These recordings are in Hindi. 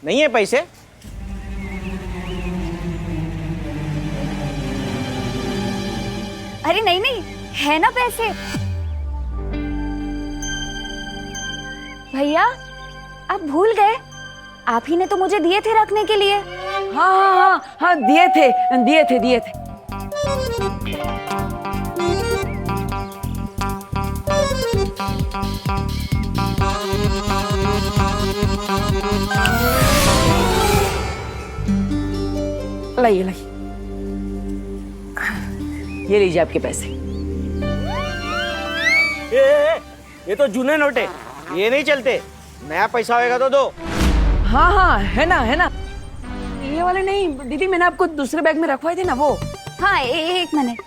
नहीं है पैसे? अरे नहीं नहीं, है ना पैसे। भैया आप भूल गए, आप ही ने तो मुझे दिए थे रखने के लिए। हाँ हाँ हाँ हाँ, दिए थे। लाइए ये लीजिए आपके पैसे। ये तो जूने नोट है, ये नहीं चलते। नया पैसा होएगा तो दो। हाँ हाँ, है ना। ये वाले नहीं दीदी, मैंने आपको दूसरे बैग में रखवाए थे ना वो। हाँ एक मिनट।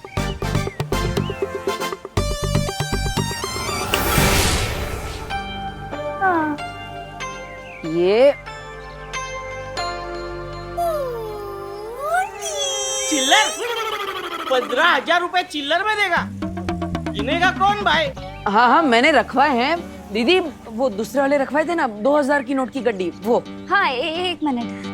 हाँ ये चिल्लर 15,000 रुपए चिल्लर में देगा? गिनेगा कौन भाई? हाँ मैंने रखवाए हैं दीदी, वो दूसरे वाले रखवाए थे ना 2000 की नोट की गड्डी वो। हाँ एक मिनट।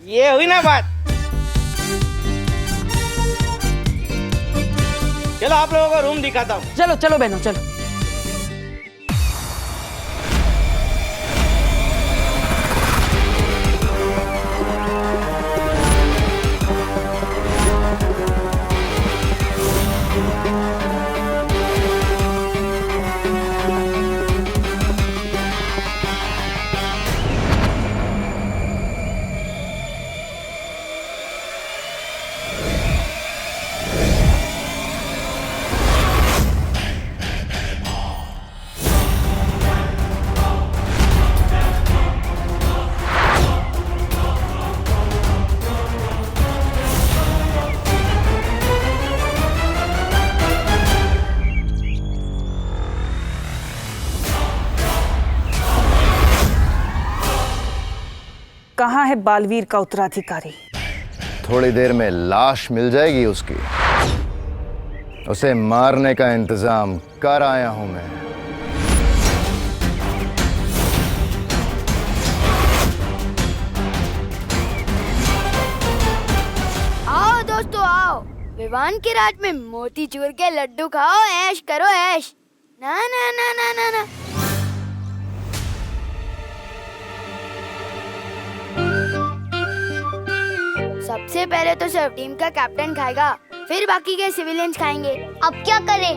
ये हुई ना बात। चलो आप लोगों को रूम दिखाता हूँ। चलो बहनों चलो। कहाँ है बालवीर का उत्तराधिकारी? थोड़ी देर में लाश मिल जाएगी उसकी। उसे मारने का इंतजाम कर आया हूं मैं। आओ दोस्तों आओ, विवान के राज में मोतीचूर के लड्डू खाओ, ऐश करो ऐश। ना ना ना ना ना ना। सबसे पहले तो सिर्फ टीम का कैप्टन खाएगा, फिर बाकी के सिविलियंस खाएंगे। अब क्या करें?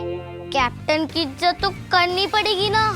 कैप्टन की इज्जत तो करनी पड़ेगी ना।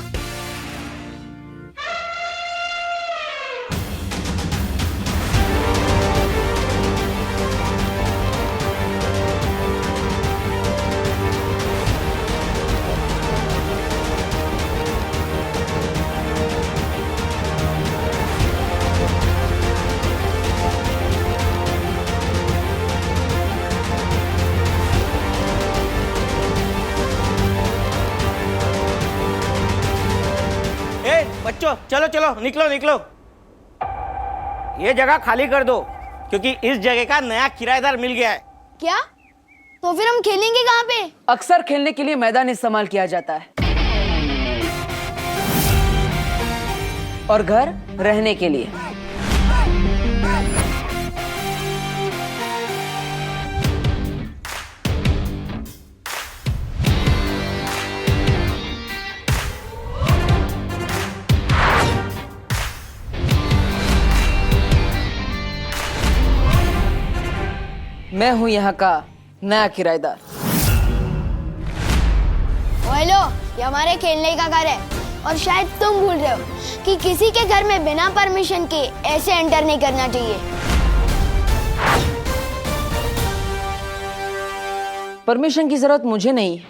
बच्चों चलो चलो निकलो निकलो, ये जगह खाली कर दो क्योंकि इस जगह का नया किराएदार मिल गया है। क्या? तो फिर हम खेलेंगे कहाँ पे? अक्सर खेलने के लिए मैदान इस्तेमाल किया जाता है और घर रहने के लिए। मैं हूं यहाँ का नया किराएदार। हेलो, ये हमारे खेलने का घर है और शायद तुम भूल रहे हो कि किसी के घर में बिना परमिशन के ऐसे एंटर नहीं करना चाहिए। परमिशन की जरूरत मुझे नहीं है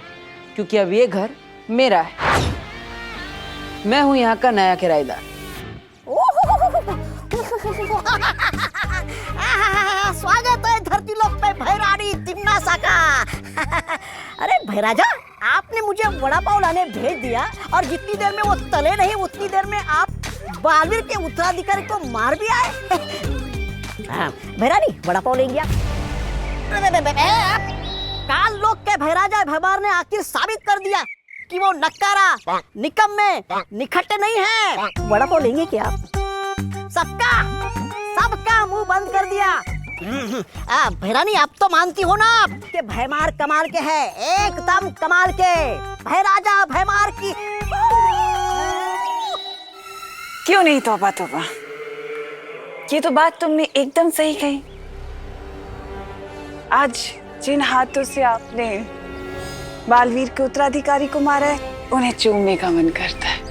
क्योंकि अब ये घर मेरा है। मैं हूं यहाँ का नया किराएदार। स्वागत है धरती लोक पे भैरानी तिम्नासा का। अरे भैराजा, आपने मुझे वड़ा पाव लाने भेज दिया और जितनी देर में वो तले नहीं उतनी देर में आप बालवीर के उत्तराधिकारी को मार भी आए। भैरानी, वड़ा पाव लेंगे आप? काल लोग के भैराजा भैमार ने आखिर साबित कर दिया कि वो नक्कारा, निकम्मे, निखट्टे नहीं है। वड़ा पाव लेंगे क्या आप? सबका मुंह बंद कर दिया। भैरानी, आप तो मानती हो ना कि भैमार कमाल के है, एकदम कमाल के। भैराजा भैमार की क्यों नहीं तौबा तौबा, ये तो बात तुमने एकदम सही कही। आज जिन हाथों से आपने बालवीर के उत्तराधिकारी को मारा है, उन्हें चूमने का मन करता है।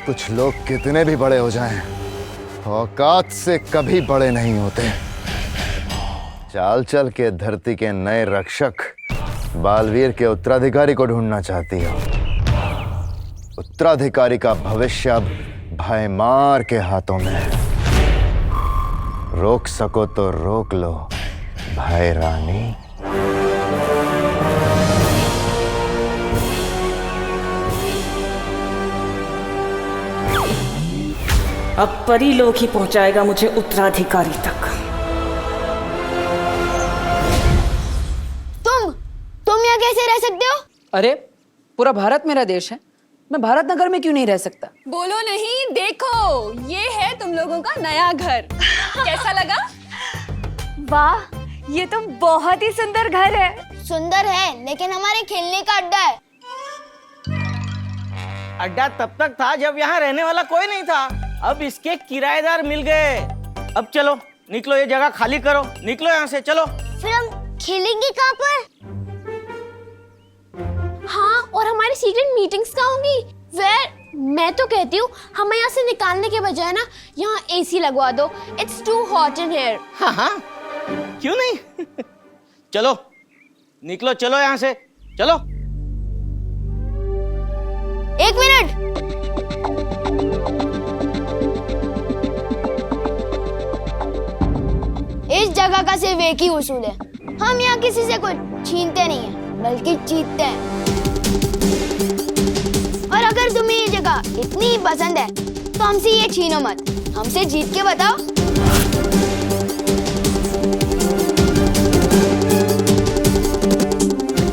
कुछ लोग कितने भी बड़े हो जाएं, औकात से कभी बड़े नहीं होते। चाल चल के धरती के नए रक्षक बालवीर के उत्तराधिकारी को ढूंढना चाहती हो। उत्तराधिकारी का भविष्य अब भैमार के हाथों में है। रोक सको तो रोक लो भैरानी। अब परी लोग ही पहुंचाएगा मुझे उत्तराधिकारी तक। तुम यहाँ कैसे रह सकते हो? अरे पूरा भारत मेरा देश है, मैं भारत नगर में क्यों नहीं रह सकता? बोलो नहीं, देखो ये है तुम लोगों का नया घर। कैसा लगा? वाह, ये तो बहुत ही सुंदर घर है। सुंदर है, लेकिन हमारे खेलने का अड्डा है। अड्डा तब तक था जब यहाँ रहने वाला कोई नहीं था। अब इसके किराएदार मिल गए। अब चलो निकलो, ये जगह खाली करो, निकलो यहाँ से, चलो। फिर हम खेलेंगे कहाँ पर? हाँ, और हमारी सीक्रेट मीटिंग्स कहाँ होंगी? मैं तो कहती हूँ हमें यहाँ से निकालने के बजाय ना यहाँ एसी लगवा दो। It's too hot in here. हाँ हाँ, क्यों नहीं? चलो निकलो, चलो यहाँ से, चलो। एक मिनट, इस जगह का सिर्फ एक ही उसूल है, हम यहाँ किसी से कुछ छीनते नहीं हैं, बल्कि जीतते हैं। और अगर तुम्हें ये जगह इतनी ही पसंद है तो हमसे ये छीनो मत, हमसे जीत के बताओ।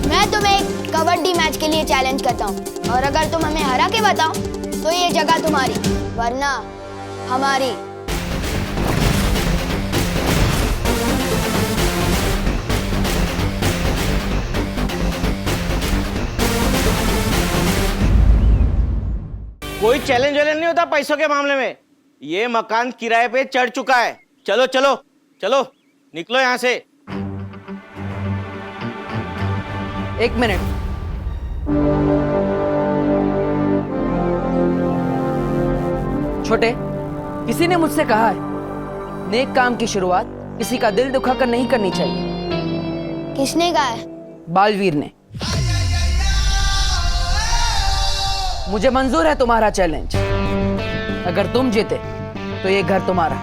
मैं तुम्हें एक कबड्डी मैच के लिए चैलेंज करता हूँ, और अगर तुम हमें हरा के बताओ तो ये जगह तुम्हारी, वरना हमारी। कोई चैलेंज वैलेंज नहीं होता पैसों के मामले में। ये मकान किराए पे चढ़ चुका है। चलो चलो चलो, निकलो यहाँ से। एक मिनट, छोटे, किसी ने मुझसे कहा है नेक काम की शुरुआत किसी का दिल दुखाकर नहीं करनी चाहिए। किसने कहा है? बालवीर ने। मुझे मंजूर है तुम्हारा चैलेंज। अगर तुम जीते तो ये घर तुम्हारा,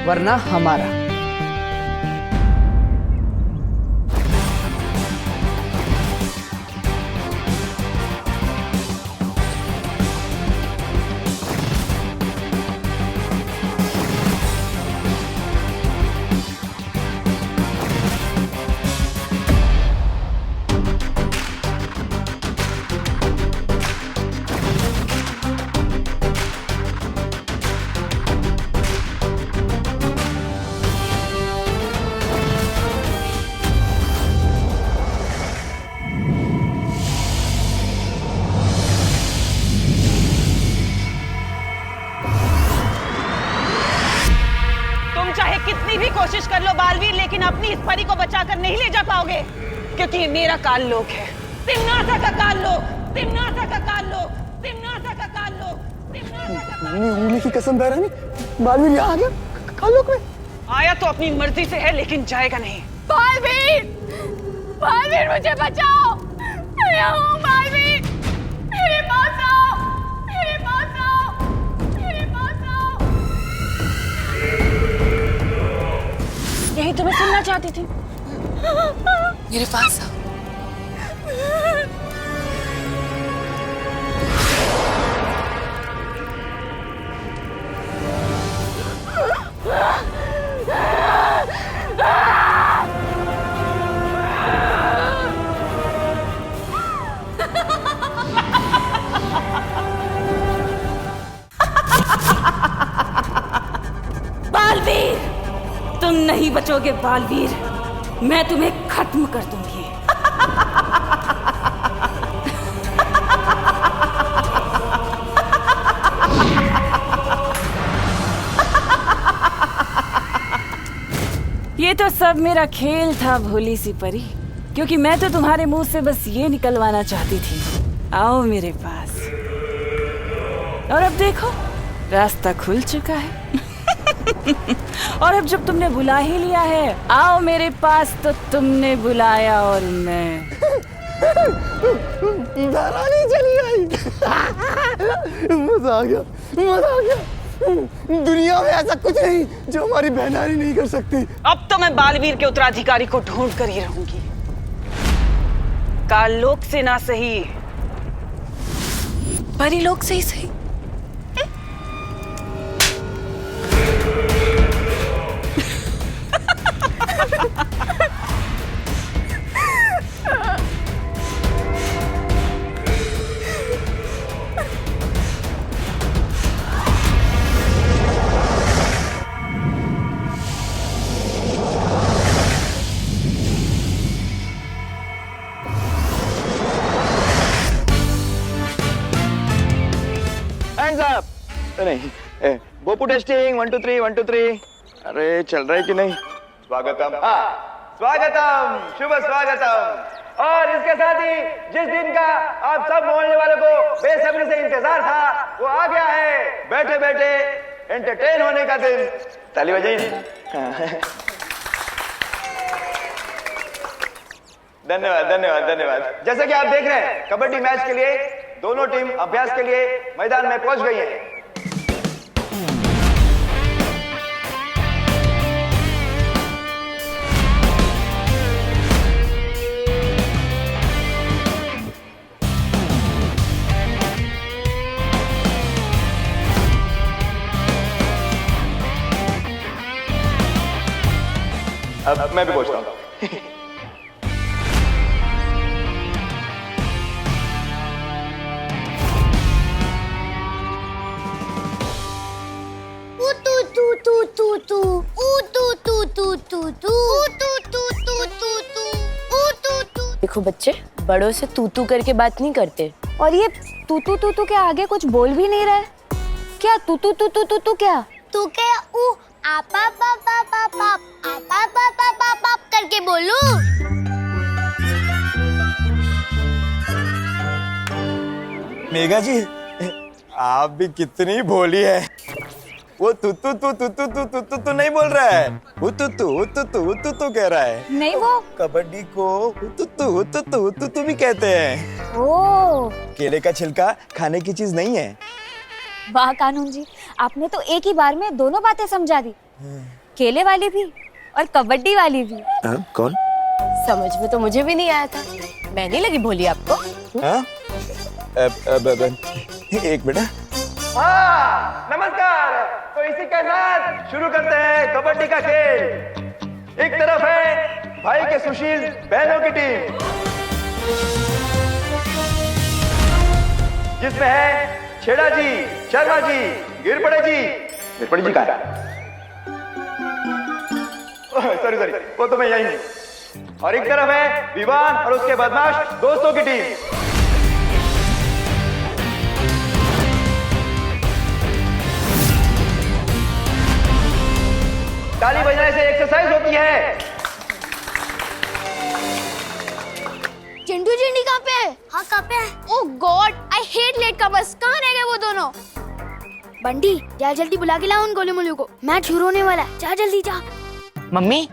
वरना हमारा। कर लो बालवीर, लेकिन अपनी इस परी को बचाकर नहीं ले जा पाओगे, क्योंकि ये मेरा काल लोक है। तिम्नासा का काल लोक, तिम्नासा का काल लोक, तिम्नासा का काल लोक, तिम्नासा का काल लोक। उंगली की कसम बहरानी, बालवीर यहाँ आ गया कालोक में। आया तो अपनी मर्जी से है, लेकिन जाएगा नहीं। बालवीर, बालवीर मुझे बचाओ, मैं यहाँ हूँ बालवीर, मेरे पास आओ, मेरे पास आओ, मेरे पास आओ। यही तो मैं सुनना चाहती थी। मेरे पास आओ। बालवीर, तुम नहीं बचोगे बालवीर, मैं तुम्हें खत्म कर दूंगी। ये तो सब मेरा खेल था भोली सी परी, क्योंकि मैं तो तुम्हारे मुंह से बस ये निकलवाना चाहती थी, आओ मेरे पास। और अब देखो रास्ता खुल चुका है। और अब जब तुमने बुला ही लिया है, आओ मेरे पास, तो तुमने बुलाया और मैं बहरानी चली आई। मजा आ गया, मजा आ गया। दुनिया में ऐसा कुछ नहीं जो हमारी बहनानी नहीं कर सकती। अब तो मैं बालवीर के उत्तराधिकारी को ढूंढ कर ही रहूंगी। काललोक से ना सही, परीलोक से ही सही। नहीं, बोपू टेस्टिंग 1 2 3 1 2 3। अरे चल रहा है कि नहीं? स्वागतम, हाँ स्वागतम, शुभ स्वागतम। और इसके साथ ही जिस दिन का आप सब मोहल्ले वालों को बेसब्री से इंतजार था, वो आ गया है। बैठे बैठे एंटरटेन होने का दिन। ताली बजाइए। धन्यवाद धन्यवाद धन्यवाद। जैसे कि आप देख रहे हैं, कबड्डी मैच के लिए दोनों टीम अभ्यास के लिए मैदान में पहुंच गई है। अब मैं भी पहुंचता हूँ। देखो बच्चे, बड़ों से तू तू करके बात नहीं करते। और ये तू तू के आगे कुछ बोल भी नहीं रहे। क्या तू तू क्या? तू क्या ऊ आपा पापा पापा आपा पापा पापा करके बोलू? मेघा जी, आप भी कितनी भोली है। वो तू नहीं बोल रहा है, तू कह रहा है। नहीं, वो कबड्डी को तू भी कहते हैं। ओ, केले का छिलका खाने की चीज नहीं है। वाह कानून जी, आपने तो एक ही बार में दोनों बातें समझा दी, केले वाली भी और कबड्डी वाली भी। कौन? समझ में तो मुझे भी नहीं आया था। मैं नहीं लगी भोली आपको? एक मिनट। हाँ, नमस्कार। तो इसी के साथ शुरू करते हैं कबड्डी का खेल। एक तरफ है भाई के सुशील बहनों की टीम, जिसमें है छेड़ा जी, शर्मा जी, गिरपड़े जी कहा? सॉरी, वो तो मैं यही हूँ। और एक तरफ है विवान और उसके बदमाश दोस्तों की टीम। ताली बजाने से एक्सरसाइज होती है। चिंटू चिंडी कहाँ पे है? हाँ कहाँ पे है? Oh God, I hate latecomers. कहाँ रह गए वो दोनों? बंटी जा जल्दी बुला के लाओ उन गोले मोले को, मैच शुरू होने वाला है। जा जल्दी जा। मम्मी,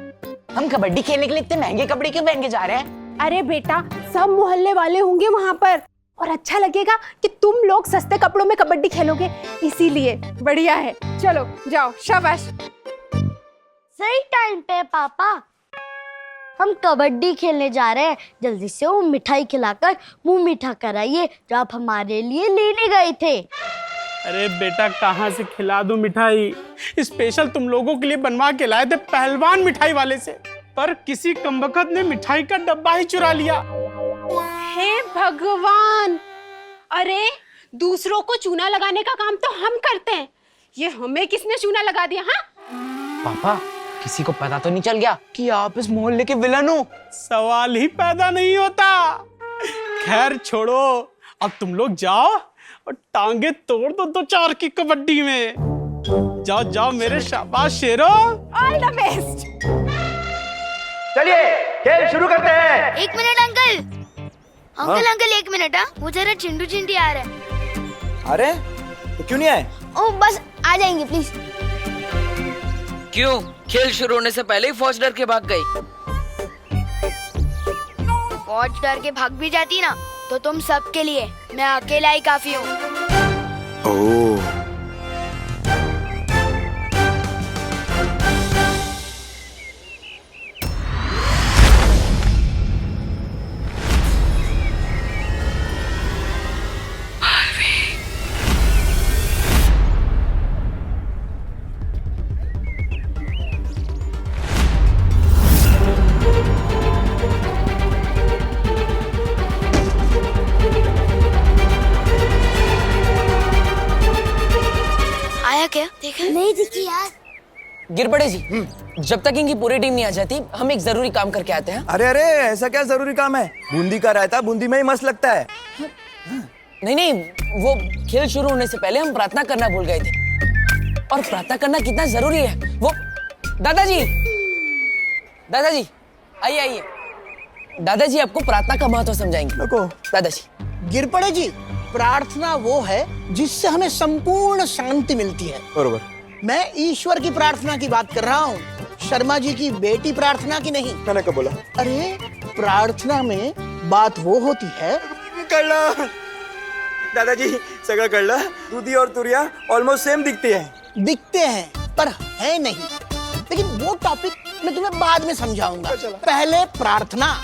हम कबड्डी खेलने के लिए इतने महंगे कपड़े क्यों पहन के जा रहे हैं? अरे बेटा, सब मोहल्ले वाले होंगे वहाँ पर और अच्छा लगेगा कि तुम लोग सस्ते कपड़ों में कबड्डी खेलोगे, इसीलिए बढ़िया है। चलो जाओ, शाबाश। सही टाइम पे पापा, हम कबड्डी खेलने जा रहे हैं। जल्दी से वो मिठाई खिलाकर मुंह मीठा कराइए जो आप हमारे लिए लेने गए थे। अरे बेटा, कहाँ से खिला दूं मिठाई? स्पेशल तुम लोगों के लिए बनवा के लाए थे पहलवान मिठाई वाले से, पर किसी कमबख्त ने मिठाई का डब्बा ही चुरा लिया। हे भगवान, अरे दूसरों को चूना लगाने का काम तो हम करते हैं, ये हमें किसने चूना लगा दिया? हाँ पापा, किसी को पता तो नहीं चल गया कि आप इस मोहल्ले के विलन हो? सवाल ही पैदा नहीं होता। खैर छोड़ो, अब तुम लोग जाओ और टांगे तोड़ दो 2-4 की कबड्डी में। जाओ जाओ मेरे शाबाश शेरो। All the best. चलिए खेल शुरू करते हैं। 1 मिनट अंकल। Uncle 1 minute. हाँ, वो जरा चिंटू चिंटी आ रहे हैं। अरे तो क्यों नहीं आए? ओ बस आ जाएंगे प्लीज। क्यों? खेल शुरू होने से पहले ही फौज डर के भाग गई। फौज डर के भाग भी जाती ना तो तुम सबके लिए मैं अकेला ही काफी हूँ। ओह, आया क्या? देखा नहीं दिखी यार। गिरपड़े जी, जब तक इनकी पूरी टीम नहीं आ जाती, हम एक जरूरी काम करके आते हैं। अरे अरे, ऐसा क्या जरूरी काम है? बूंदी का रायता बूंदी में ही मस्त लगता है। नहीं, वो खेल शुरू होने से पहले हम प्रार्थना करना भूल गए थे, और प्रार्थना करना कितना जरूरी है वो। दादाजी, आइए। दादाजी आपको प्रार्थना का महत्व समझाएंगे। दादाजी। गिरपड़े जी, प्रार्थना वो है जिससे हमें संपूर्ण शांति मिलती है। बरोबर। मैं ईश्वर की प्रार्थना की बात कर रहा हूँ, शर्मा जी की बेटी प्रार्थना की नहीं। मैंने कब बोला? अरे प्रार्थना में बात वो होती है। कळलं दादाजी, सगळं कळलं। दूधी और तुरिया ऑलमोस्ट सेम दिखती है पर है नहीं। लेकिन वो टॉपिक मैं तुम्हें बाद में समझाऊंगा, पहले प्रार्थना।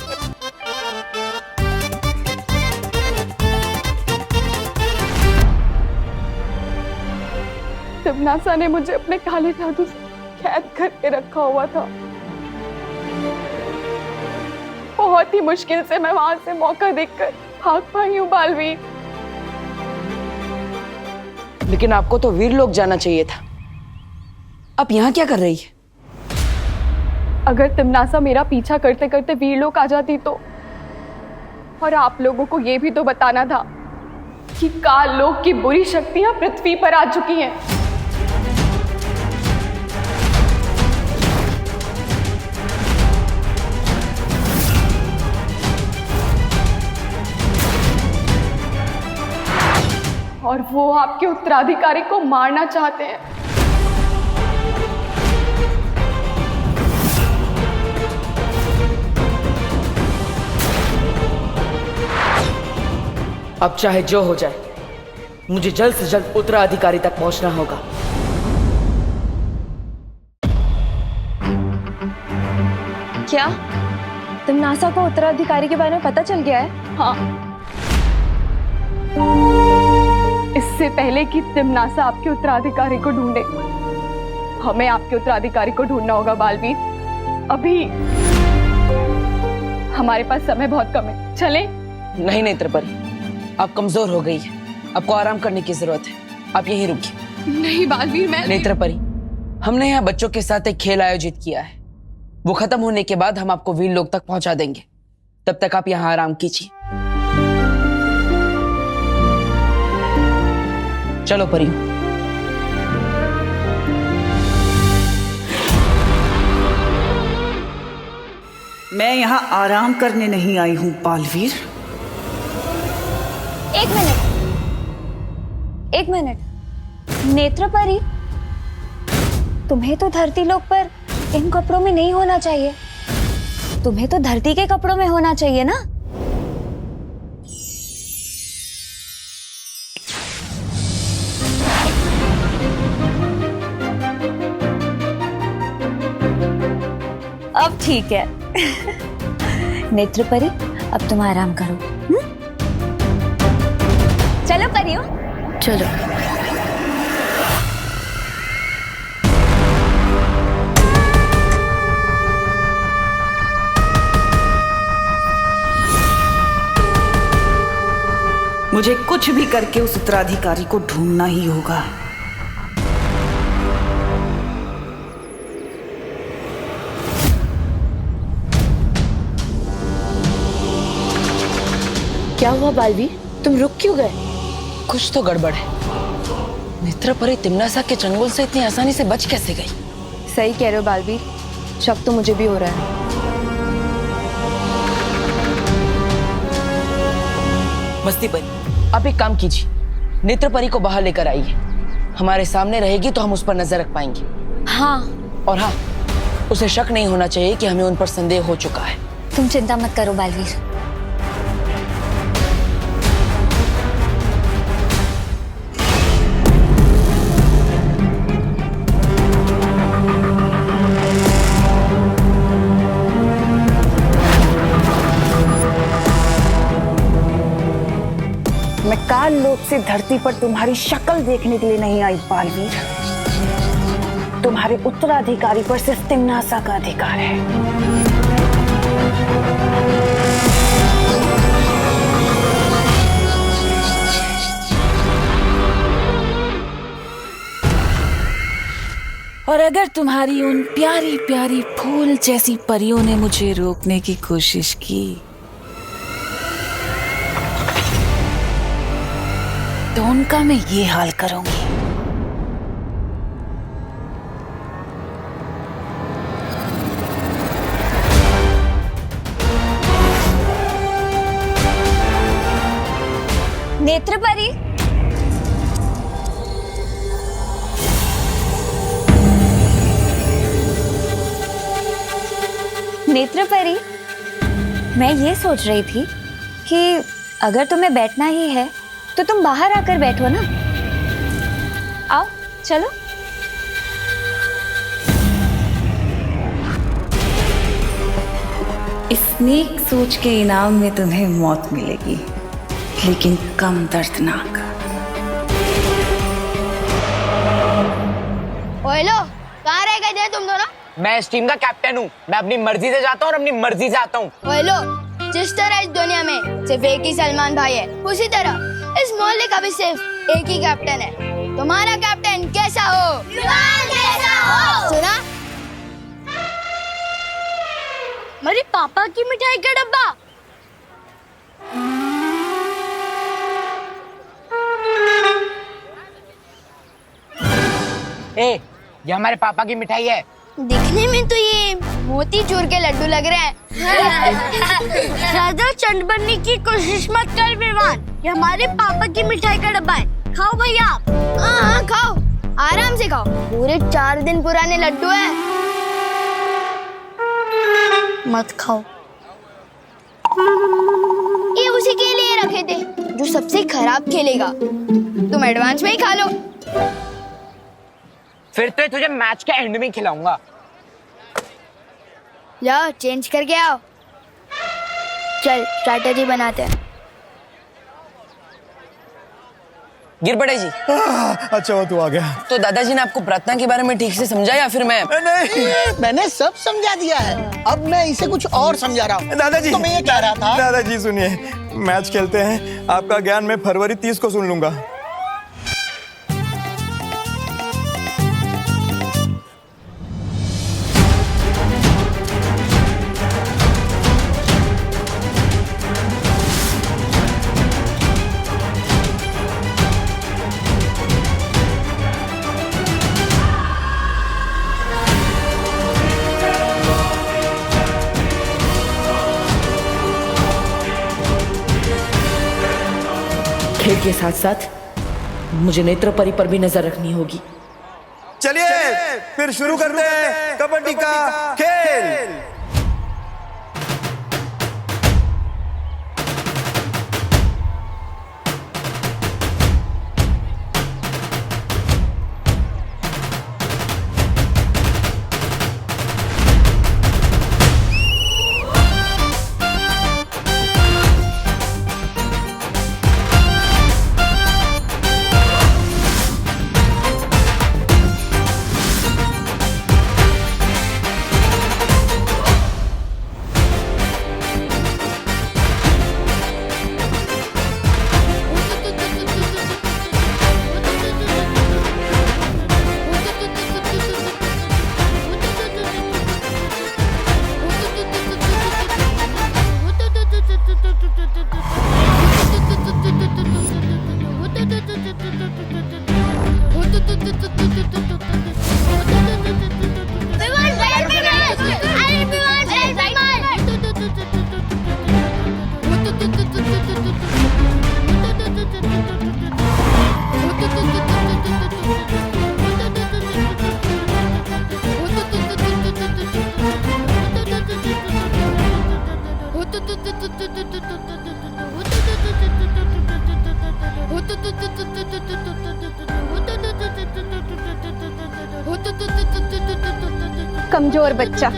तिमनासा ने मुझे अपने काले जादू से कैद करके रखा हुआ था। बहुत ही मुश्किल से मैं वहां से मौका देखकर भाग पाई हूँ बालवीर। लेकिन आपको तो वीर लोग जाना चाहिए था। आप यहाँ क्या कर रही है? अगर तिमनासा मेरा पीछा करते करते वीर लोग आ जाती तो, और आप लोगों को ये भी तो बताना था कि काल लोक की बुरी शक्तियां पृथ्वी पर आ चुकी हैं। और वो आपके उत्तराधिकारी को मारना चाहते हैं। अब चाहे जो हो जाए, मुझे जल्द से जल्द उत्तराधिकारी तक पहुंचना होगा। क्या तिमनासा को उत्तराधिकारी के बारे में पता चल गया है? हाँ। इससे पहले कि तिमनासा आपके उत्तराधिकारी को ढूंढे, हमें आपके उत्तराधिकारी को ढूंढना होगा बालवीर। अभी हमारे पास समय बहुत कम है, चलें? नहीं नेत्रपरी, आप कमजोर हो गई है, आपको आराम करने की जरूरत है। आप यहीं रुकिए। नहीं बालवीर, मैं नेत्रपरी, हमने यहाँ बच्चों के साथ एक खेल आयोजित किया है। वो खत्म होने के बाद हम आपको वीर लोक तक पहुंचा देंगे। तब तक आप यहाँ आराम कीजिए। चलो परी। मैं यहाँ आराम करने नहीं आई हूँ बालवीर। एक मिनट नेत्रपरी, तुम्हें तो धरती लोक पर इन कपड़ों में नहीं होना चाहिए। तुम्हें तो धरती के कपड़ों में होना चाहिए ना। अब ठीक है। नेत्रपरी, अब तुम आराम करो। चलो परियो, चलो। मुझे कुछ भी करके उस उत्तराधिकारी को ढूंढना ही होगा। क्या हुआ बालवीर, तुम रुक क्यों गए? कुछ तो गड़बड़ है। नेत्रपरी तिम्नासा के चंगुल से इतनी आसानी से बच कैसे गई? सही कह रहे हो बालवीर, शक तो मुझे भी हो रहा है। मस्ती परी, आप एक काम कीजिए, नेत्रपरी को बाहर लेकर आइए। हमारे सामने रहेगी तो हम उस पर नजर रख पाएंगे। हाँ। और हाँ, उसे शक नहीं होना चाहिए कि हमें उन पर संदेह हो चुका है। तुम चिंता मत करो बालवीर। मैं काल लोक से धरती पर तुम्हारी शक्ल देखने के लिए नहीं आई बालवीर। तुम्हारे उत्तराधिकारी पर सिर्फ तिम्नासा का अधिकार है। और अगर तुम्हारी उन प्यारी प्यारी फूल जैसी परियों ने मुझे रोकने की कोशिश की तो उनका मैं ये हाल करूंगी। नेत्रपरी, नेत्रपरी, मैं ये सोच रही थी कि अगर तुम्हें बैठना ही है तो तुम बाहर आकर बैठो ना। आओ चलो। इस नेक सोच के इनाम में तुम्हें मौत मिलेगी, लेकिन कम दर्दनाक। ओए लो, कहाँ रह गए थे तुम दोनों? मैं इस टीम का कैप्टन हूँ। मैं अपनी मर्जी से जाता हूँ और अपनी मर्जी से आता हूँ। ओए लो, जिस तरह इस दुनिया में सिर्फ एक ही सलमान भाई है, उसी तरह इस मोहल्ले का भी सिर्फ एक ही कैप्टन है। तुम्हारा कैप्टन कैसा हो? कैसा हो? सुना? मेरे पापा की मिठाई का डब्बा। ये हमारे पापा की मिठाई है। दिखने में तो ये मोती चूर के लड्डू लग रहे हैं। ज्यादा चंड बनने की कोशिश मत कर विवान, ये हमारे पापा की मिठाई का डब्बा है। खाओ भैया। हाँ खाओ, आराम से खाओ, पूरे 4 दिन पुराने लड्डू है। मत खाओ, ये उसी के लिए रखे थे जो सबसे खराब खेलेगा। तुम एडवांस में ही खा लो। फिर तो तुझे मैच के एंड में खिलाऊंगा। जाओ चेंज करके आओ। चल स्ट्रैटेजी बनाते हैं। गिरपड़े जी। अच्छा वो तू आ गया। तो दादाजी ने आपको प्रार्थना के बारे में ठीक से समझा या फिर मैं? नहीं, मैंने सब समझा दिया है। अब मैं इसे कुछ और समझा रहा हूँ। दादाजी, तो मैं ये कह रहा था। दादाजी सुनिए, मैच खेलते हैं। आपका ज्ञान मैं फरवरी 30 को सुन लूंगा। खेल के साथ साथ मुझे नेत्र परी पर भी नजर रखनी होगी। चलिए फिर शुरू करते हैं कबड्डी का खेल। कमजोर बच्चा।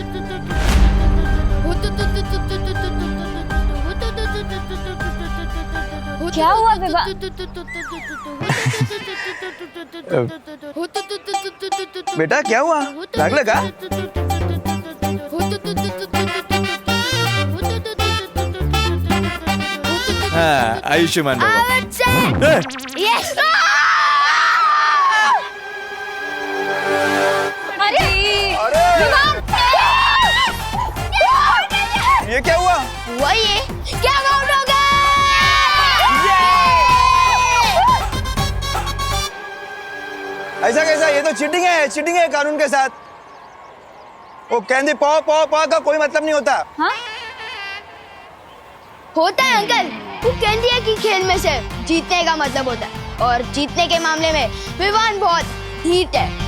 क्या हुआ विवाह? बेटा क्या हुआ, लाग लगा? हाँ, आयुष्मान बाबा। यस ये क्या हुआ? हुआ ये क्या आउट हो गए? ऐसा कैसा? ये तो चीटिंग है, चीटिंग है कानून के साथ। वो कहते पौ पौ पौ का कोई मतलब नहीं होता। हाँ? होता है अंकल। वो कहती है कि खेल में से जीतने का मतलब होता है, और जीतने के मामले में विवान बहुत हीट है।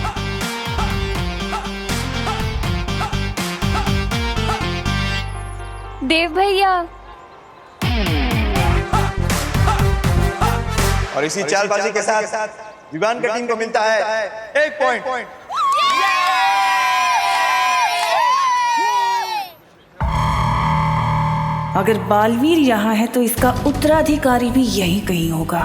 देव भैया। और इसी चालबाजी के साथ विवान का टीम को मिलता है 1 पॉइंट। अगर बालवीर यहाँ है तो इसका उत्तराधिकारी भी यहीं कहीं होगा।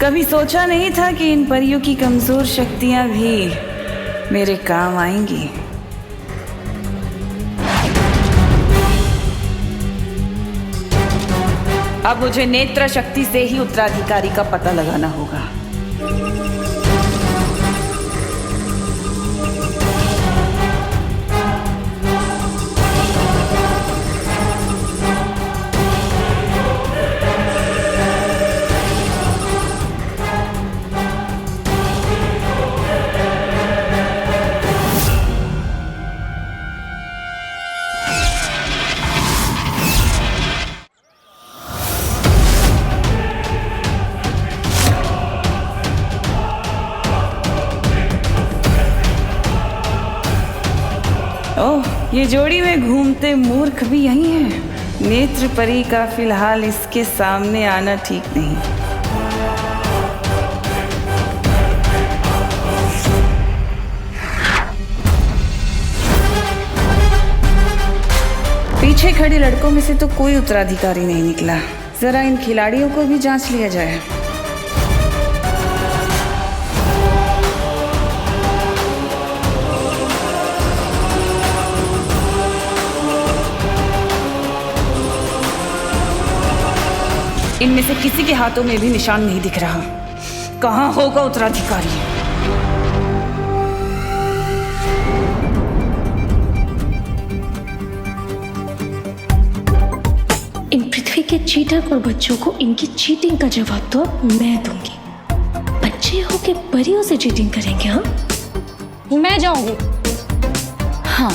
कभी सोचा नहीं था कि इन परियों की कमजोर शक्तियां भी मेरे काम आएंगी। अब मुझे नेत्र शक्ति से ही उत्तराधिकारी का पता लगाना होगा। ओह, ये जोड़ी में घूमते मूर्ख भी यही हैं। नेत्र परी का फिलहाल इसके सामने आना ठीक नहीं। पीछे खड़े लड़कों में से तो कोई उत्तराधिकारी नहीं निकला। जरा इन खिलाड़ियों को भी जांच लिया जाए। इनमें से किसी के हाथों में भी निशान नहीं दिख रहा। कहाँ होगा उत्तराधिकारी? इन पृथ्वी के चीटर और बच्चों को इनकी चीटिंग का जवाब तो अब मैं दूंगी। बच्चे हो के परियों से चीटिंग करेंगे? हाँ, मैं जाऊंगी। हाँ,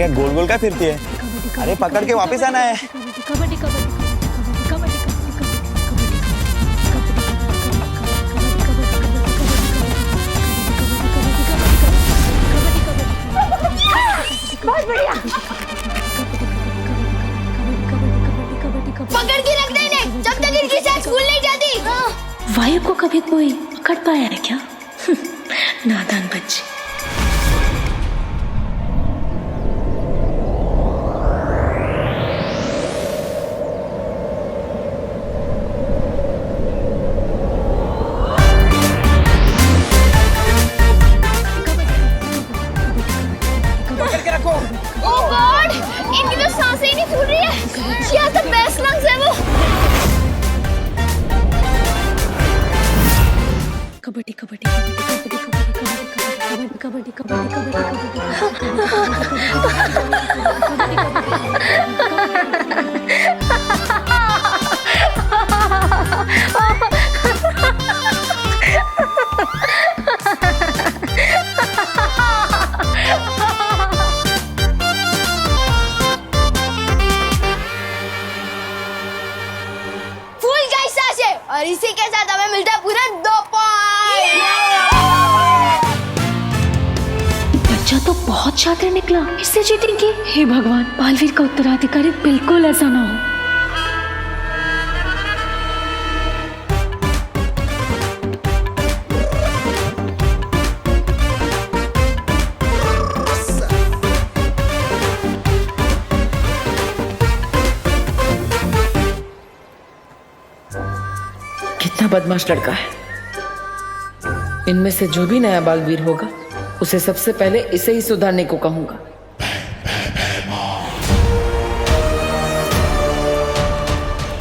क्या गोल गोल का फिरती है? अरे पकड़ के वापस आना है। बहुत बढ़िया। पकड़ के रख देने जब तक इनकी सास स्कूल नहीं जाती। वायु को कभी कोई पकड़ पाया है क्या? नादान बच्चे। कबड्डी कबड्डी कबड्डी कबड्डी कबड्डी फुल गाइस सासे और इसी के साथ हमें मिलता है पूरा 2 बच्चा तो बहुत शातिर निकला, इससे चीटिंग की। हे भगवान, बालवीर का उत्तराधिकारी बिल्कुल ऐसा ना हो। कितना बदमाश लड़का है। इनमें से जो भी नया बालवीर होगा उसे सबसे पहले इसे ही सुधारने को कहूंगा।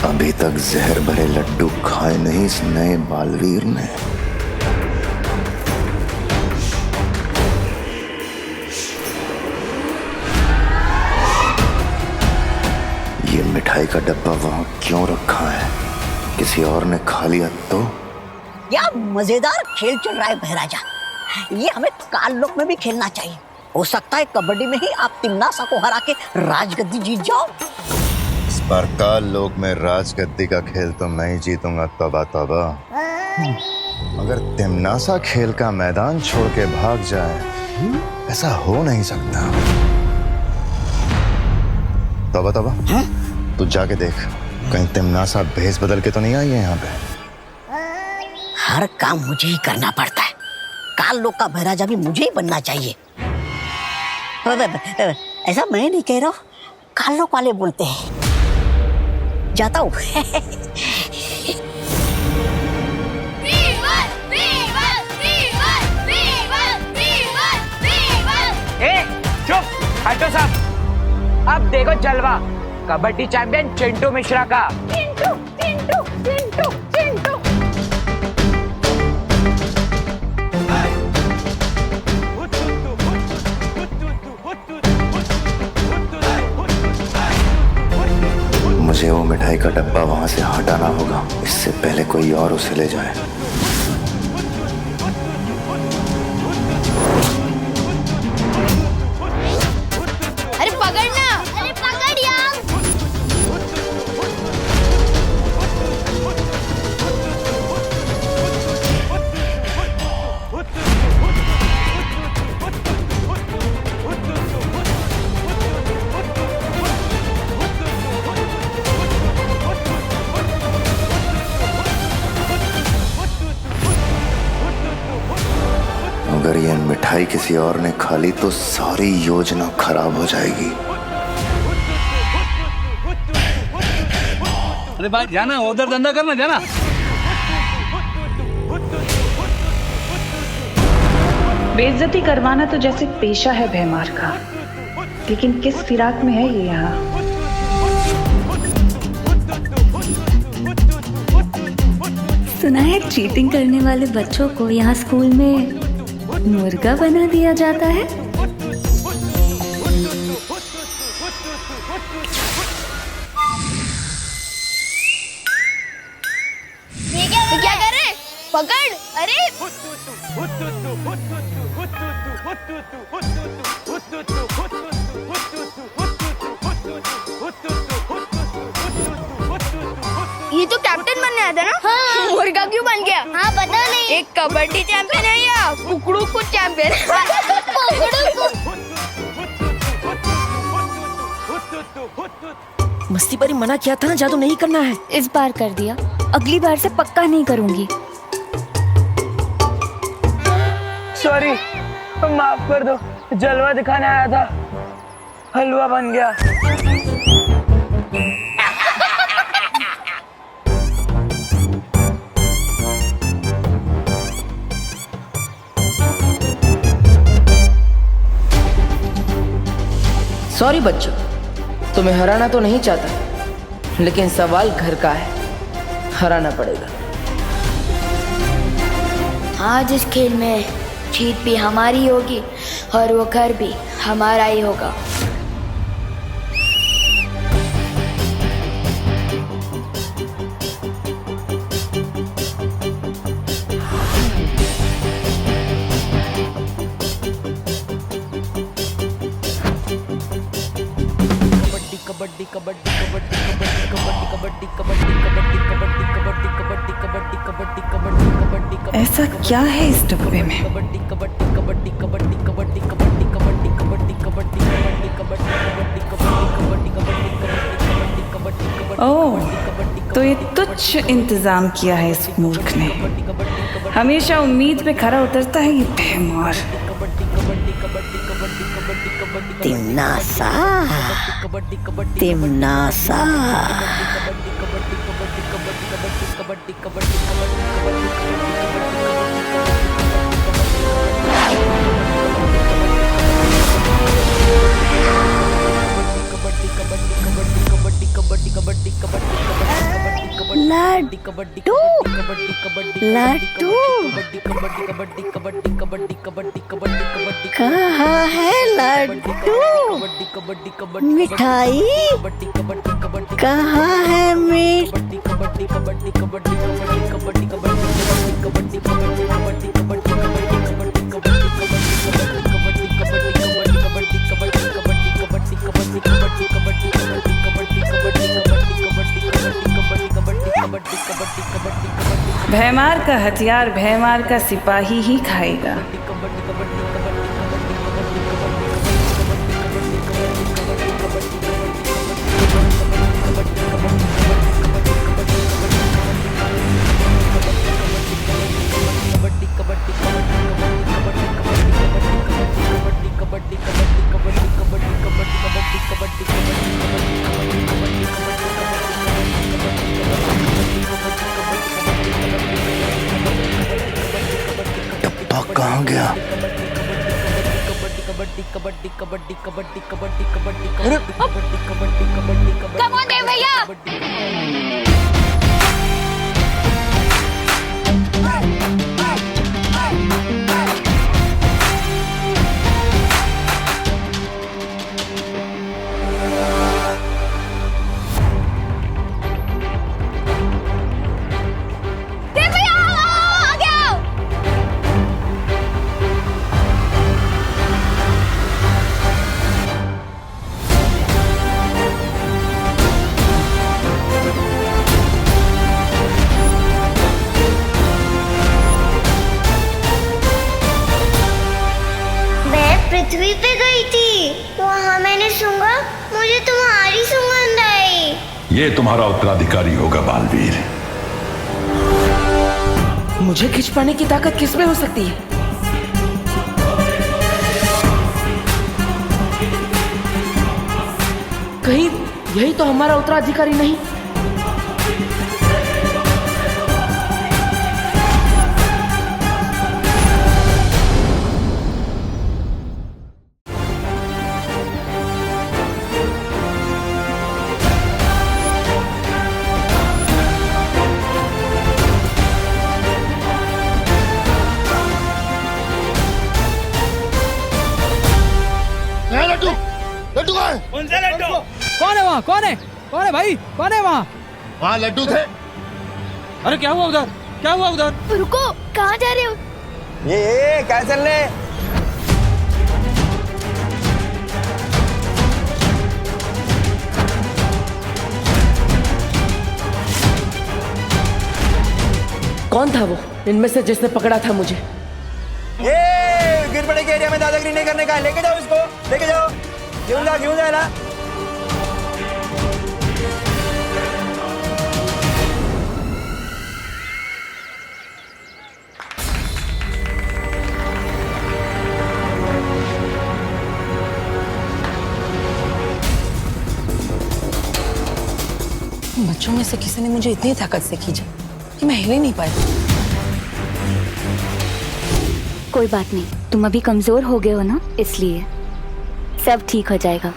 अभी तक जहर भरे लड्डू खाए नहीं इस नए बालवीर ने। ये मिठाई का डब्बा वहां क्यों रखा है? किसी और ने खा लिया तो? क्या मजेदार खेल चल रहा है बहराजा। ये हमें काल लोक में भी खेलना चाहिए। हो सकता है कबड्डी में ही आप तिम्नासा को हरा के राजगद्दी जीत जाओ। इस बार काल लोक में राजगद्दी का खेल तो मैं ही जीतूंगा। तौबा तौबा। अगर तिम्नासा खेल का मैदान छोड़ के भाग जाए, ऐसा हो नहीं सकता। तौबा तौबा। तू जाके देख, कहीं तिम्नासा भेस बदल के तो नहीं आई है यहाँ पे। हर काम मुझे ही करना पड़ता है। काल लोक का बहराजा भी मुझे ही बनना चाहिए। ऐसा मैं नहीं कह रहा हूँ, काल लोक वाले बोलते हैं। जाता हूँ। चुप, हटो साहब। अब देखो जलवा कबड्डी चैंपियन चिंटू मिश्रा का। चिंटू चिंटू चिंटू चिंटू। मुझे वो मिठाई का डब्बा वहां से हटाना होगा, इससे पहले कोई और उसे ले जाए। अरे पकड़ना, अरे पकड़ यार। अगर ये मिठाई किसी और ने खा ली तो सारी योजना खराब हो जाएगी। अरे भाई जाना, उधर धंधा करना, जाना। बेइज्जती करवाना तो जैसे पेशा है भैमार का, लेकिन किस फिराक में है ये यहाँ। सुना है चीटिंग करने वाले बच्चों को यहाँ स्कूल में मुर्गा बना दिया जाता है। क्या कर रहे? पकड़। अरे ये तो कैप्टन बनने आया था ना? हाँ। मुर्गा क्यों बन गया? हाँ पता नहीं। एक कबड्डी चैंपियन है या कुकड़ू को चैंपियन? मस्ती परी मना किया था ना, जादू नहीं करना है। इस बार कर दिया, अगली बार से पक्का नहीं करूंगी। सॉरी, माफ कर दो, जलवा दिखाने आया था, हलवा बन गया। सॉरी बच्चों, तुम्हें हराना तो नहीं चाहता, लेकिन सवाल घर का है, हराना पड़ेगा। आज इस खेल में जीत भी हमारी होगी और वो घर भी हमारा ही होगा। ऐसा क्या है इस डब्बे में? ओह, तो ये तुच्छ इंतजाम किया है इस मूर्ख ने। हमेशा उम्मीद पे खरा उतरता है ये बेमार। तिमनासा, तिमनासा। लड्डू, लड्डू, कहाँ है लड्डू? मिठाई कहाँ है? भैमार का हथियार भैमार का सिपाही ही खाएगा। कहाँ गया? Come on, देव भैया। पृथ्वी पे गई थी, वहाँ मैंने सूंघा, मुझे तुम्हारी सुगंध आई। ये तुम्हारा उत्तराधिकारी होगा बालवीर। मुझे खिंच पाने की ताकत किसमें हो सकती है? कहीं यही तो हमारा उत्तराधिकारी नहीं? लड्डू, लड्डू कहाँ है? कौन सा लड्डू? कौन है वहाँ? कौन है? कौन है भाई? कौन है वहाँ? वहाँ लड्डू थे। अरे क्या हुआ उधर? क्या हुआ उधर? रुको, कहाँ जा रहे हो? ये क्या चल रहे? कौन था वो इनमें से जिसने पकड़ा था मुझे? ये गिरपड़े के एरिया में दादागिरी नहीं करने का है। लेके जाओ इसको, लेके जाओ। क्यों जा रहा? बच्चों में से किसी ने मुझे इतनी ताकत से खींचा कि मैं हिल ही नहीं पाई। कोई बात नहीं, तुम अभी कमजोर हो गए हो ना, इसलिए सब ठीक हो जाएगा।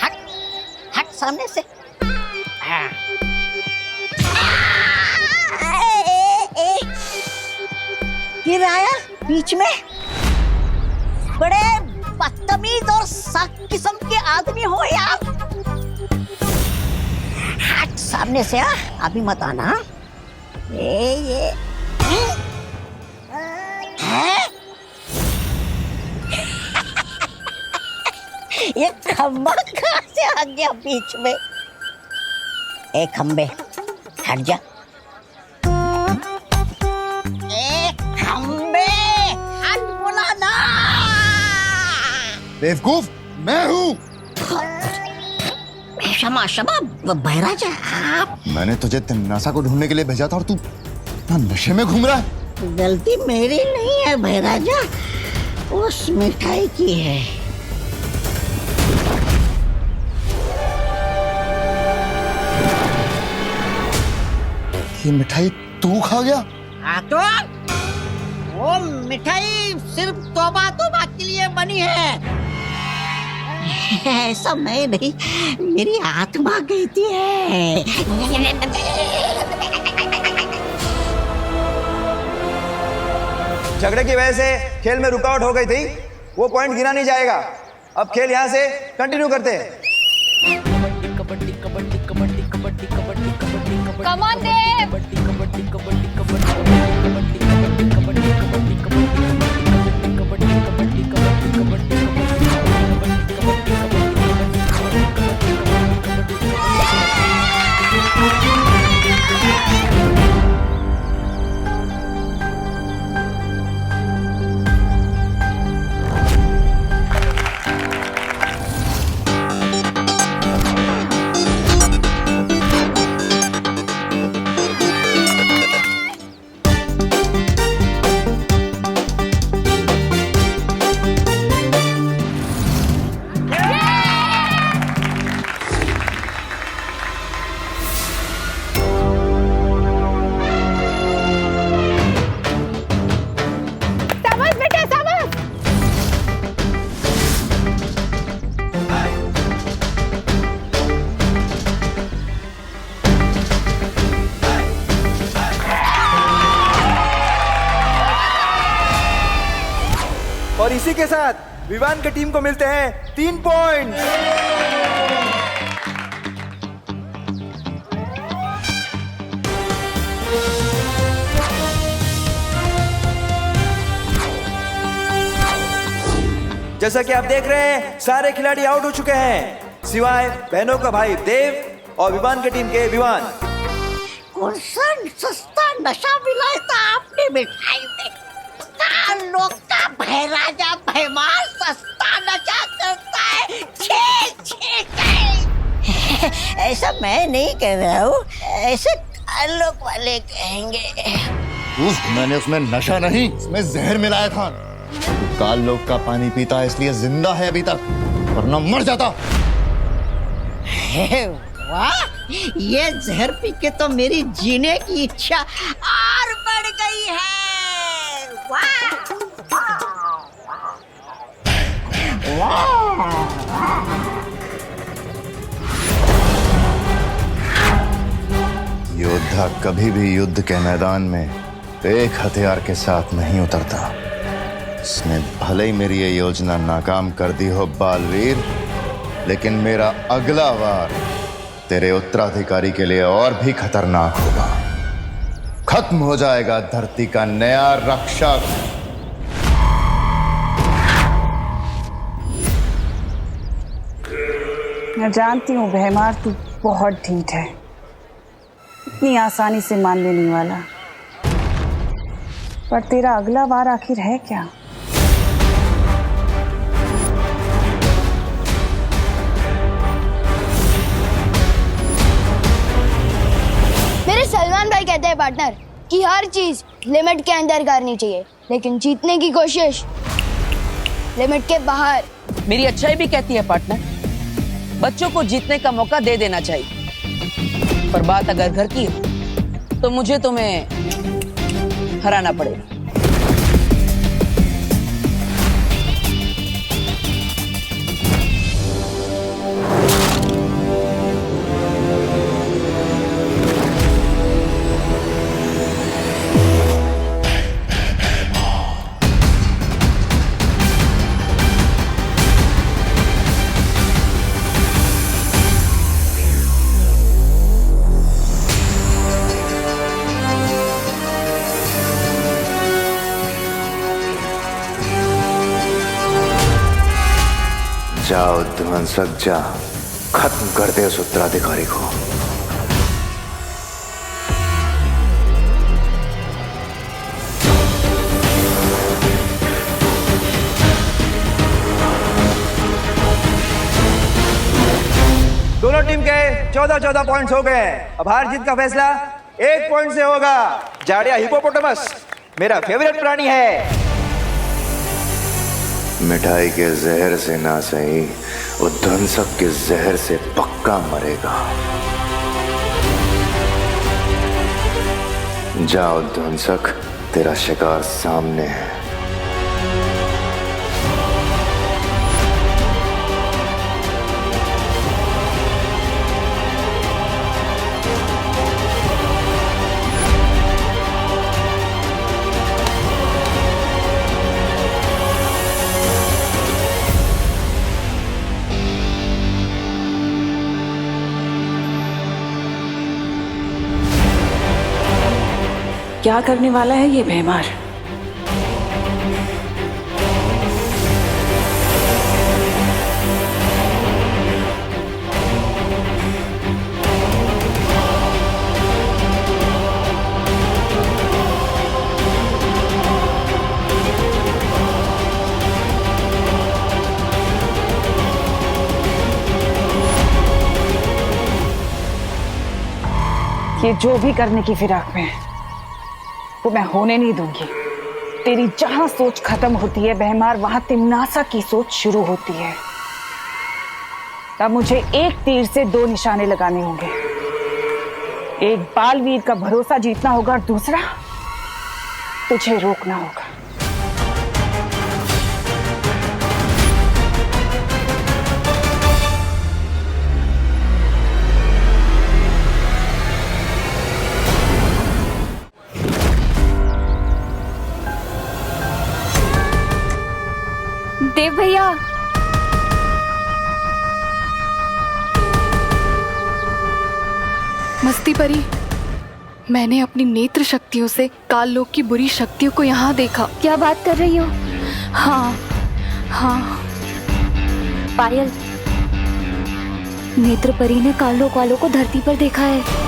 हट हट सामने से। गिराया बीच में। बड़े बदतमीज और सख्त किस्म के आदमी हो यार। हट सामने से। अभी मत आना। ये है? ये खंबा कहाँ से आ गया बीच में? ए खंबे हट जा। ए खंबे हट बोला ना। बेवकूफ मैं हूँ। क्षमा क्षमा बहराजा आप। मैंने तुझे तिन्नासा को ढूंढने के लिए भेजा था और तू नशे में घूम रहा है। गलती मेरी नहीं है बहराजा, उस मिठाई की है। ये मिठाई तू खा गया? हाँ तो वो मिठाई सिर्फ तौबा के लिए बनी है। ऐसा मैं नहीं, मेरी आत्मा कहती है। झगड़े की वजह से खेल में रुकावट हो गई थी, वो पॉइंट गिना नहीं जाएगा। अब खेल यहाँ से कंटिन्यू करते हैं। Come on, Dev. और इसी के साथ विवान की टीम को मिलते हैं 3 पॉइंट। जैसा कि आप देख रहे हैं सारे खिलाड़ी आउट हो चुके हैं सिवाय बहनों का भाई देव और विवान की टीम के विवान। कौन सा सस्ता नशा मिलाया था आपने मिठाई में? लोग का भैराजा भैमार सस्ता नशा करता है। छे छे छे। ऐसा मैं नहीं कह रहा हूँ, ऐसे लोग वाले कहेंगे। मैंने उसमें नशा नहीं, उसमें जहर मिलाया था। काल लोग का पानी पीता है इसलिए जिंदा है अभी तक, वरना मर जाता। वाह, ये जहर पी के तो मेरी जीने की इच्छा और बढ़ गई है। वाह योद्धा कभी भी युद्ध के मैदान में एक हथियार के साथ नहीं उतरता। इसने भले ही मेरी ये योजना नाकाम कर दी हो बालवीर, लेकिन मेरा अगला वार तेरे उत्तराधिकारी के लिए और भी खतरनाक होगा। खत्म हो जाएगा धरती का नया रक्षक। मैं जानती हूँ भैमार, तू बहुत ढीठ है, इतनी आसानी से मान लेने वाला। पर तेरा अगला वार आखिर है क्या? मेरे सलमान भाई कहते हैं पार्टनर कि हर चीज लिमिट के अंदर करनी चाहिए, लेकिन जीतने की कोशिश लिमिट के बाहर। मेरी अच्छाई भी कहती है पार्टनर, बच्चों को जीतने का मौका दे देना चाहिए। पर बात अगर घर की है तो मुझे तुम्हें हराना पड़ेगा। जाओ ध्वंसक, जा, खत्म कर दे उस उत्तराधिकारी को। दोनों टीम के 14-14 पॉइंट्स हो गए। अब हार जीत का फैसला 1 पॉइंट से होगा। जाड़िया हिपोपोटामस मेरा फेवरेट प्राणी है। मिठाई के जहर से ना सही, वो ध्वंसक के जहर से पक्का मरेगा। जाओ ध्वंसक, तेरा शिकार सामने है। क्या करने वाला है ये भैमार? ये जो भी करने की फिराक में है वो मैं होने नहीं दूंगी। तेरी जहां सोच खत्म होती है भैमार, वहां तिम्नासा की सोच शुरू होती है। तब मुझे एक तीर से 2 निशाने लगाने होंगे। एक बालवीर का भरोसा जीतना होगा और दूसरा तुझे रोकना होगा। देव भैया, मस्ती परी, मैंने अपनी नेत्र शक्तियों से काल लोक की बुरी शक्तियों को यहाँ देखा। क्या बात कर रही हो? हाँ हाँ। पायल, नेत्र परी ने काल लोक वालों को धरती पर देखा है।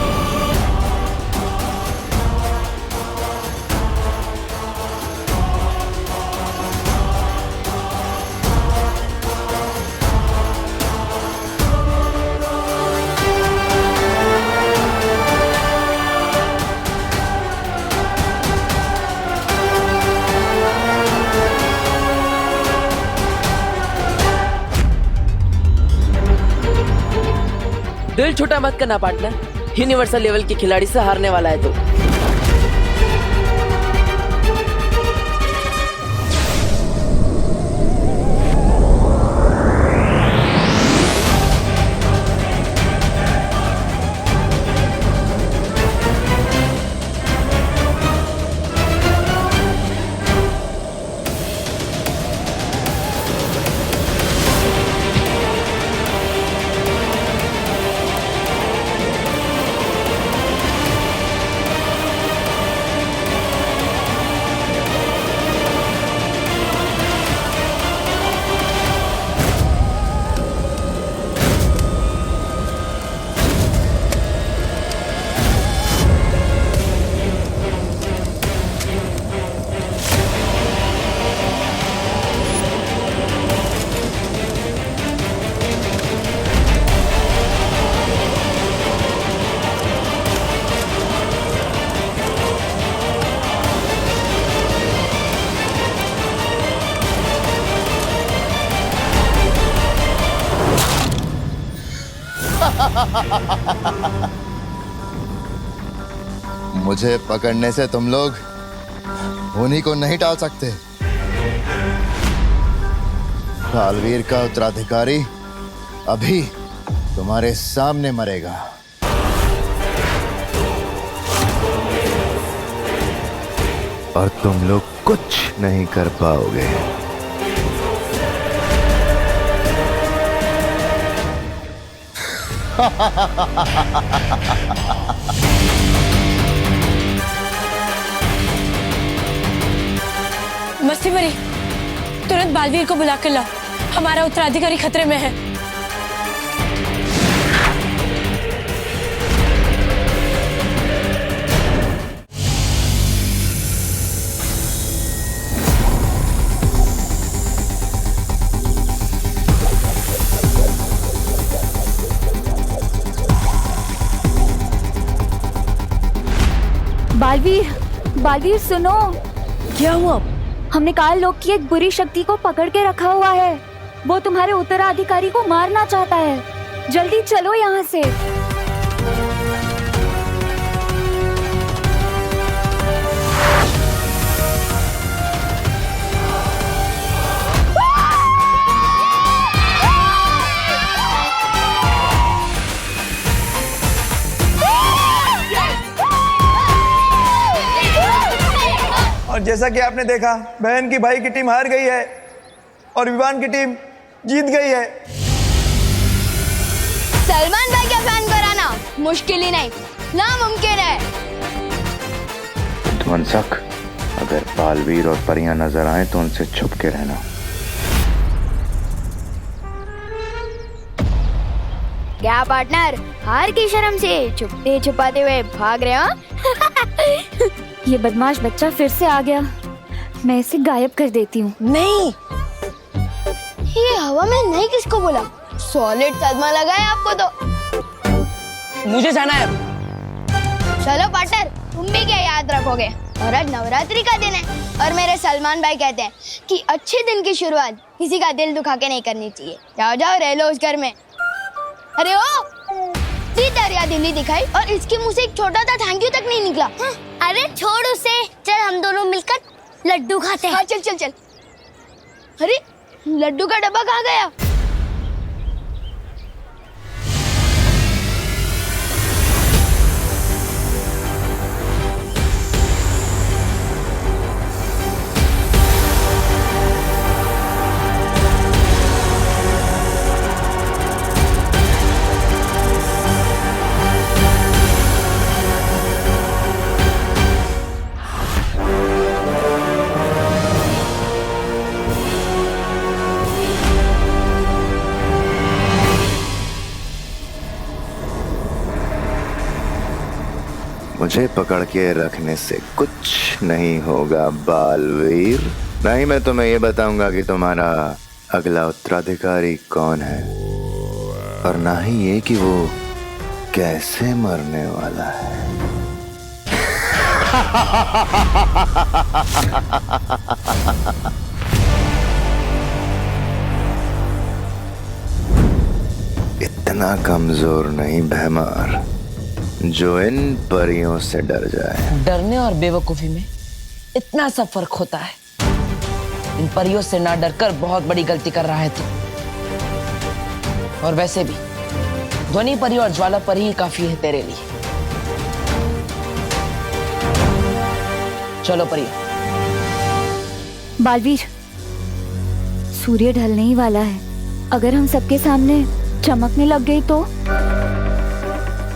दिल छोटा मत करना पार्टनर, यूनिवर्सल लेवल के खिलाड़ी से हारने वाला है तो। मुझे पकड़ने से तुम लोग उन्हीं को नहीं टाल सकते। बालवीर का उत्तराधिकारी अभी तुम्हारे सामने मरेगा। और तुम लोग कुछ नहीं कर पाओगे। मस्ती मरी, तुरंत बालवीर को बुला कर लाओ, हमारा उत्तराधिकारी खतरे में है। बालवीर, बालवीर सुनो। क्या हुआ? हमने काल लोक की एक बुरी शक्ति को पकड़ के रखा हुआ है। वो तुम्हारे उत्तराधिकारी को मारना चाहता है। जल्दी चलो यहाँ से। और जैसा कि आपने देखा, बहन की भाई की टीम हार गई है और विवान की टीम जीत गई है। सलमान भाई का फैन कराना मुश्किल ही नहीं, नामुमकिन है। ध्वंसक, अगर बालवीर और परियां नजर आए तो उनसे छुप के रहना। क्या पार्टनर, हार की शर्म से छुपते छुपाते हुए भाग रहे हो? ये बदमाश बच्चा फिर से आ गया। मैं इसे गायब कर देती हूँ। नहीं, ये हवा में नहीं, किसको बोला? सॉलिड सदमा लगा है आपको तो। मुझे जाना है। चलो पार्टनर, तुम भी क्या याद रखोगे? और आज नवरात्रि का दिन है और मेरे सलमान भाई कहते हैं कि अच्छे दिन की शुरुआत किसी का दिल दुखा के नहीं करनी चाहिए। जाओ जाओ, रह लो उस घर में। अरे ओ, दरिया दिल्ली दिखाई और इसके मुंह से एक छोटा सा थैंक यू तक नहीं निकला। अरे छोड़ उसे, चल हम दोनों मिलकर लड्डू खाते हैं। हाँ चल चल चल। अरे लड्डू का डब्बा कहाँ गया? मुझे पकड़ के रखने से कुछ नहीं होगा बालवीर। नहीं, मैं तुम्हें ये बताऊंगा कि तुम्हारा अगला उत्तराधिकारी कौन है, और ना ही ये कि वो कैसे मरने वाला है। इतना कमजोर नहीं भैमार जो इन परियों से डर जाए। डरने और बेवकूफी में इतना सा फर्क होता है। इन परियों से ना डरकर बहुत बड़ी गलती कर रहा है तू। और वैसे भी ध्वनि परी और ज्वाला परी ही काफी है तेरे लिए। चलो परियों। बालवीर, सूर्य ढलने ही वाला है। अगर हम सबके सामने चमकने लग गई तो?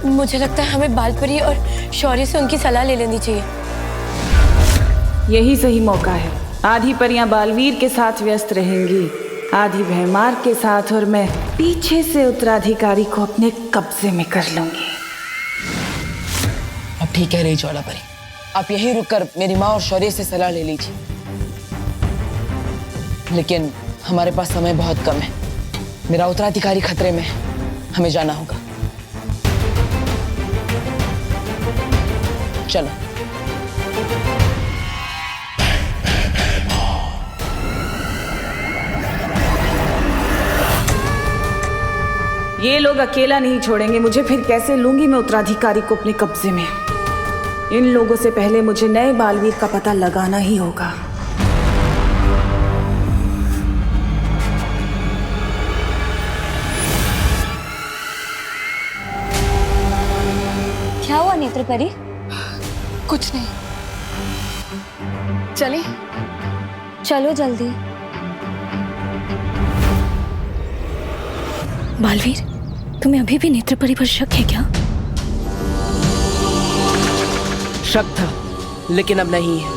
मुझे लगता है हमें बालपरी और शौर्य से उनकी सलाह ले लेनी चाहिए। यही सही मौका है। आधी परियां बालवीर के साथ व्यस्त रहेंगी, आधी भैमार के साथ, और मैं पीछे से उत्तराधिकारी को अपने कब्जे में कर लूंगी। अब ठीक है रही ज्वाला परी, आप यहीं रुककर मेरी माँ और शौर्य से सलाह ले लीजिए। लेकिन हमारे पास समय बहुत कम है। मेरा उत्तराधिकारी खतरे में है, हमें जाना होगा। चलो। ये लोग अकेला नहीं छोड़ेंगे मुझे, फिर कैसे लूंगी मैं उत्तराधिकारी को अपने कब्जे में। इन लोगों से पहले मुझे नए बालवीर का पता लगाना ही होगा। क्या हुआ नेत्र परी? कुछ नहीं, चले चलो जल्दी। बालवीर, तुम्हें अभी भी नेत्र परी पर शक है क्या? शक था, लेकिन अब नहीं है।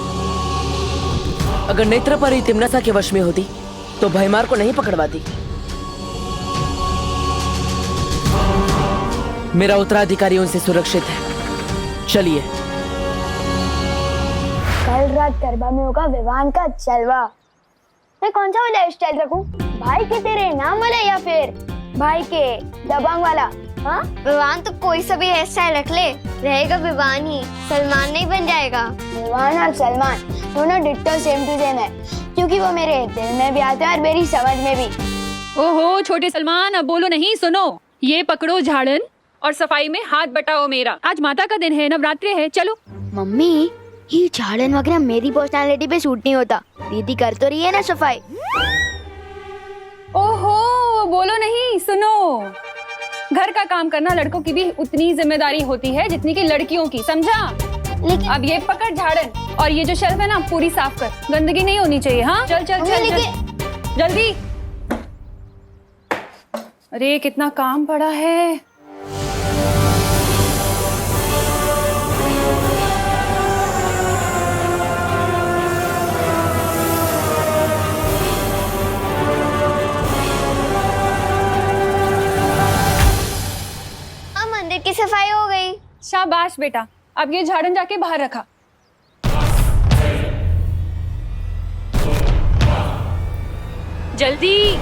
अगर नेत्र परी तिमनासा के वश में होती तो भयमार को नहीं पकड़वाती। मेरा उत्तराधिकारी उनसे सुरक्षित है। चलिए। कल रात गरबा में होगा विवान का जलवा। मैं कौन सा वाला स्टाइल रखूं? भाई के तेरे नाम वाला या फिर भाई के दबंग वाला? हाँ, विवान तो कोई सा भी हेयर स्टाइल रख ले, रहेगा विवान ही, सलमान नहीं बन जाएगा। विवान और सलमान दोनों डिट्टो सेम टू सेम है, क्योंकि वो मेरे दिल में भी आते हैं और मेरी समझ में भी। ओहो छोटे सलमान, अब बोलो नहीं, सुनो। ये पकड़ो झाड़न और सफाई में हाथ बटाओ मेरा। आज माता का दिन है, नवरात्रि है, चलो। मम्मी, ये झाड़न वगैरह मेरी पर्सनालिटी पे सूट नहीं होता। दीदी कर तो रही है ना सफाई। ओहो बोलो नहीं, सुनो। घर का काम करना लड़कों की भी उतनी जिम्मेदारी होती है जितनी कि लड़कियों की, समझा? लेकिन अब ये पकड़ झाड़न और ये जो शेल्फ है ना पूरी साफ कर, गंदगी नहीं होनी चाहिए। हाँ चल चल चल, चल जल्दी। अरे कितना काम पड़ा है। की सफाई हो गई। शाबाश बेटा, अब ये झाड़न जाके बाहर रखा। जल्दी।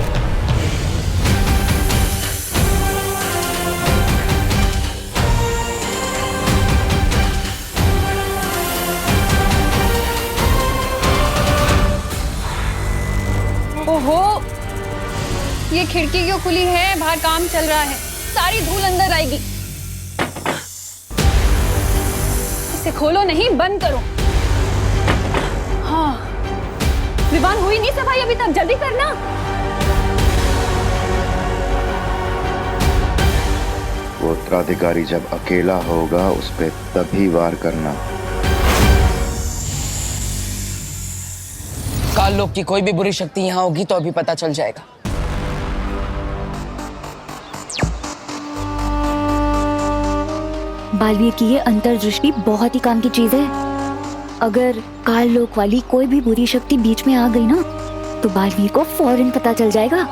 ओहो, ये खिड़की क्यों खुली है? बाहर काम चल रहा है, सारी धूल अंदर आएगी। इसे खोलो नहीं, बंद करो। हाँ, विवान हुई नहीं सफाई अभी तक, जल्दी करना। वो उत्तराधिकारी जब अकेला होगा उस पे तभी वार करना। काल लोक की कोई भी बुरी शक्ति यहाँ होगी तो अभी पता चल जाएगा। बालवीर की ये अंतर्दृष्टि बहुत ही काम की चीज है। अगर काल लोक वाली कोई भी बुरी शक्ति बीच में आ गई ना तो बालवीर को फौरन पता चल जाएगा।